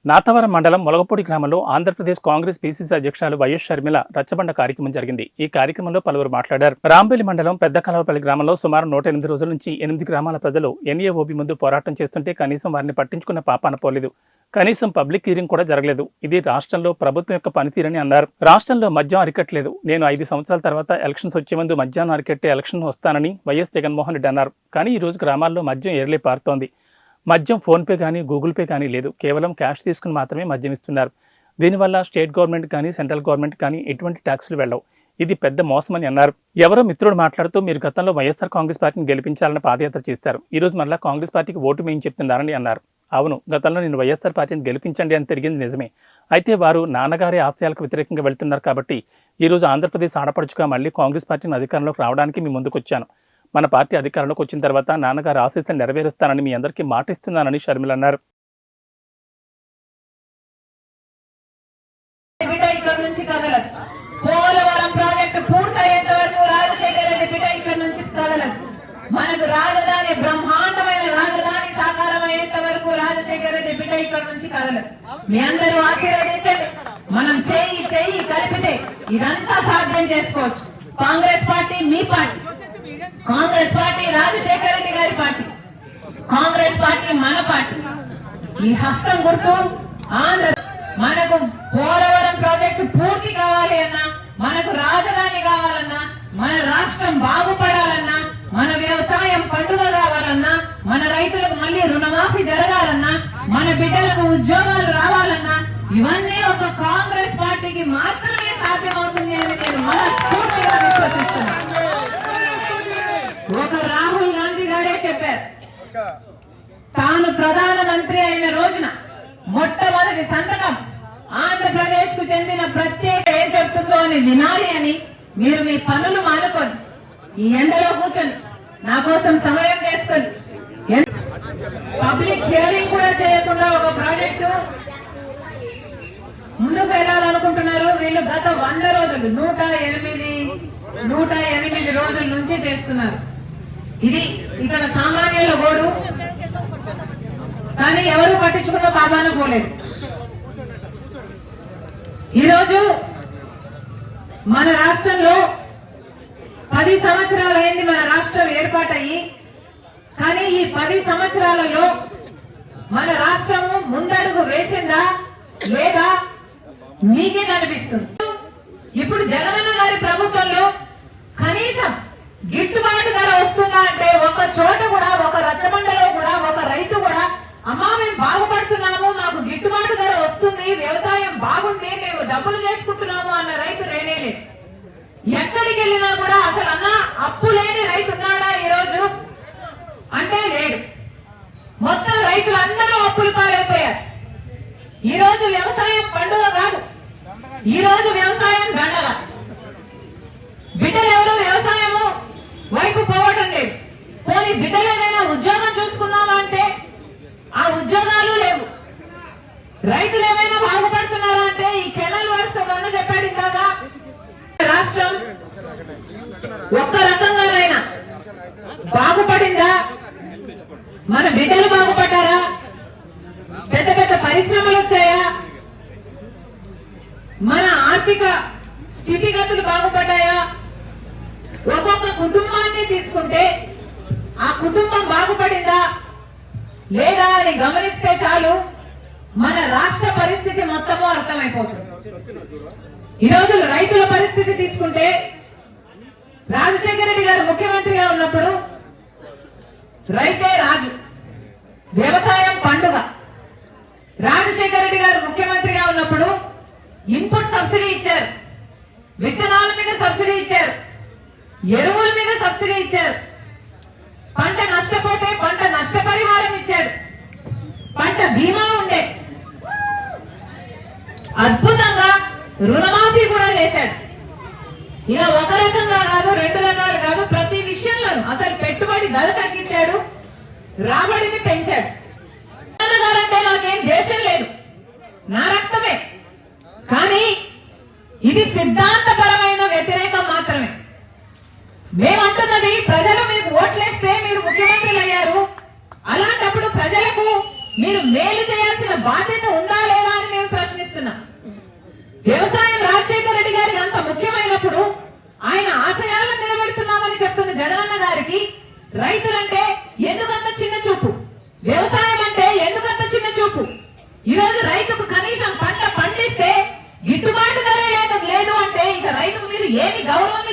నాతవరం మండలం మొలగపూడి గ్రామంలో ఆంధ్రప్రదేశ్ కాంగ్రెస్ పీసీసీ అధ్యక్షురాలు వైఎస్ షర్మిల రచ్చబండ కార్యక్రమం జరిగింది. ఈ కార్యక్రమంలో పలువురు మాట్లాడారు. రాంపల్లి మండలం పెద్ద కలవపల్లి గ్రామంలో సుమారు 108 రోజుల నుంచి 8 గ్రామాల ప్రజలు ఎన్ఏఓబీ ముందు పోరాటం చేస్తుంటే కనీసం వారిని పట్టించుకున్న పాపాన పోలేదు. కనీసం పబ్లిక్ హీరింగ్ కూడా జరగలేదు. ఇది రాష్ట్రంలో ప్రభుత్వం యొక్క పనితీరని అన్నారు. రాష్ట్రంలో మద్యం అరికట్టలేదు. నేను 5 సంవత్సరాల తర్వాత ఎలక్షన్స్ వచ్చే ముందు మద్యాన్ని అరికట్టే ఎలక్షన్ వస్తానని వైఎస్ జగన్మోహన్ రెడ్డి అన్నారు. కానీ ఈ రోజు గ్రామాల్లో మద్యం ఏర్లే పారుతోంది. మద్యం ఫోన్పే కానీ గూగుల్ పే కానీ లేదు. కేవలం క్యాష్ తీసుకుని మాత్రమే మద్యం ఇస్తున్నారు. దీనివల్ల స్టేట్ గవర్నమెంట్ కానీ సెంట్రల్ గవర్నమెంట్ కానీ ఎటువంటి ట్యాక్సులు వెళ్ళవు. ఇది పెద్ద మోసమని అన్నారు. ఎవరో మిత్రుడు మాట్లాడుతూ మీరు గతంలో వైఎస్ఆర్ కాంగ్రెస్ పార్టీని గెలిపించాలని పాదయాత్ర చేస్తారు. ఈ రోజు మరలా కాంగ్రెస్ పార్టీకి ఓటు వేయని చెప్తున్నారని అన్నారు. అవును, గతంలో నేను వైఎస్ఆర్ పార్టీని గెలిపించండి అని తిరిగింది నిజమే. అయితే వారు నాన్నగారి ఆశయాలకు వ్యతిరేకంగా వెళ్తున్నారు కాబట్టి ఈరోజు ఆంధ్రప్రదేశ్ ఆడపడుచుగా మళ్ళీ కాంగ్రెస్ పార్టీని అధికారంలోకి రావడానికి మీ ముందుకు వచ్చాను. మన పార్టీ అధికారంలోకి వచ్చిన తర్వాత నాన్నగారు ఆశీస్సులు నెరవేరుస్తానని మీ అందరికీ మాటిస్తున్నానని షర్మిల అన్నారు. మనకు రాజధాని బ్రహ్మాండమైన రాజధాని సాకారం అయ్యేంత వరకు రాజశేఖర రెడ్డి బిడ్డ ఇక్కడ నుంచి కదలదు. మీ అందరూ ఆశీర్వదించండి. మనం చేయి కలిపితే ఇదంతా సాధ్యం చేసుకోవచ్చు. కాంగ్రెస్ పార్టీ మీ పార్టీ, కాంగ్రెస్ పార్టీ రాజశేఖర రెడ్డి గారి పార్టీ, కాంగ్రెస్ పార్టీ మన పార్టీ. ఈ హస్తం గుర్తు ఆంధ్ర. మనకు పోలవరం ప్రాజెక్టు పూర్తి కావాలి అన్నా, మనకు రాజధాని కావాలన్నా, మన రాష్ట్రం బాగుపడాలన్నా, మన వ్యవసాయం పండుగ కావాలన్నా, మన రైతులకు మళ్ళీ రుణమాఫీ జరగాలన్నా, మన బిడ్డలకు ఉద్యోగాలు రావాలన్నా, ఇవన్నీ ఒక కాంగ్రెస్ పార్టీకి మాత్రమే సాధ్యమవుతుంది అని నేను మనస్ఫూర్తిగా విశ్వసిస్తున్నాను. ఒక రాహుల్ గాంధీ గారే చెప్పారు, తాను ప్రధానమంత్రి అయిన రోజున మొట్టమొదటి సంతకం ఆంధ్రప్రదేశ్ కు చెందిన ప్రత్యేక ఏం చెప్తుందో అని వినాలి అని మీరు మీ పనులు మానుకొని ఈ ఎండలో కూర్చొని నా కోసం సమయం చేసుకొని పబ్లిక్ హియరింగ్ కూడా చేయకుండా ఒక ప్రాజెక్టు ముందుకు వెళ్ళాలనుకుంటున్నారు. వీళ్ళు గత 100 రోజులు 108 రోజుల నుంచి చేస్తున్నారు. ఇది ఇక్కడ సామాన్యుల గోడు, కానీ ఎవరు పట్టించుకున్న పాపాన పోలేదు. ఈరోజు మన రాష్ట్రంలో 10 సంవత్సరాలైంది మన రాష్ట్రం ఏర్పాటయ్యి. కానీ ఈ 10 సంవత్సరాలలో మన రాష్ట్రము ముందడుగు వేసిందా లేదా మీకే కనిపిస్తుంది. ఇప్పుడు జగనన్న గారి ప్రభుత్వంలో కనీసం గిట్టుబాటు ధర వస్తుందా అంటే ఒక చోట కూడా, ఒక రచ్చబండలో కూడా ఒక రైతు కూడా అమ్మా మేము బాగుపడుతున్నాము, మాకు గిట్టుబాటు ధర వస్తుంది, వ్యవసాయం బాగుంది, మేము డబ్బులు చేసుకుంటున్నాము అన్న రైతు లేనేలేదు. ఎక్కడికి వెళ్ళినా కూడా అసలు అన్న అప్పు లేని రైతు ఉన్నాడా ఈ రోజు అంటే లేడు. మొత్తం రైతులందరూ అప్పులు పాలైపోయారు. ఈ రోజు వ్యవసాయం పండుగ కాదు, ఈ రోజు వ్యవసాయం దండల. బిడ్డలు ఎవరు వ్యవసాయము వైపు పోవటం లేదు. పోనీ బిడ్డలు ఏదైనా ఉద్యోగం చూసుకున్నామా అంటే ఆ ఉద్యోగాలు లేవు. రైతులు ఏమైనా బాగుపడుతున్నారా అంటే ఈ కెనల్ వర్క్స్ కన్నా చెప్పాడు ఇందాక. రాష్ట్రం ఒక్క రకంగానైనా బాగుపడిందా? మన బిడ్డలు బాగుపడ్డారా? పెద్ద పెద్ద పరిశ్రమలు వచ్చాయా? మన ఆర్థిక స్థితిగతులు బాగుపడ్డాయా? ఒక్కొక్క కుటుంబాన్ని తీసుకుంటే ఆ కుటుంబం బాగుపడిందా లేదా అని గమనిస్తే చాలు మన రాష్ట్ర పరిస్థితి మొత్తము అర్థమైపోతుంది. ఈ రోజు రైతుల పరిస్థితి తీసుకుంటే రాజశేఖర రెడ్డి గారు ముఖ్యమంత్రిగా ఉన్నప్పుడు రైతే రాజు, వ్యవసాయం పండుగ. రాజశేఖర రెడ్డి గారు ముఖ్యమంత్రిగా ఉన్నప్పుడు ఇన్పుట్ సబ్సిడీ ఇచ్చారు, విత్తనాల మీద సబ్సిడీ ఇచ్చారు, ఎరువుల మీద సబ్సిడీ ఇచ్చారు, పంట నష్టపోతే పంట నష్టపరిహారం ఇచ్చాడు, పంట బీమా ఉండే, అద్భుతంగా రుణమాఫీ కూడా చేశాడు. ఇలా ఒక రకంగా కాదు, 2 రకాలు కాదు, ప్రతి విషయంలోనూ అసలు పెట్టుబడి ధర తగ్గించాడు, రాబడిని పెంచాడు. అంటే నాకేం దేశం లేదు, నా రక్తమే. కానీ ఇది సిద్ధాంతపరమైన వ్యతిరేకం మాత్రమే. మేమంటున్నది ప్రజలు మీకు ఓట్లేస్తే మీరు ముఖ్యమంత్రులు అయ్యారు. అలాంటప్పుడు ప్రజలకు మీరు మేలు చేయాల్సిన బాధ్యత ఉందా లేదా వ్యవసాయం రాజశేఖర రెడ్డి గారికి అంత ముఖ్యమైనప్పుడు ఆయన ఆశయాలను నిలబెడుతున్నామని చెప్తున్న జగనన్న గారికి రైతులంటే ఎందుకంత చిన్న చూపు, వ్యవసాయం అంటే ఎందుకంత చిన్న చూపు? ఈ రోజు రైతుకు కనీసం పంట పండిస్తే గిట్టుబాటు ధర లేదు అంటే ఇంకా రైతుకు మీరు ఏమి గౌరవం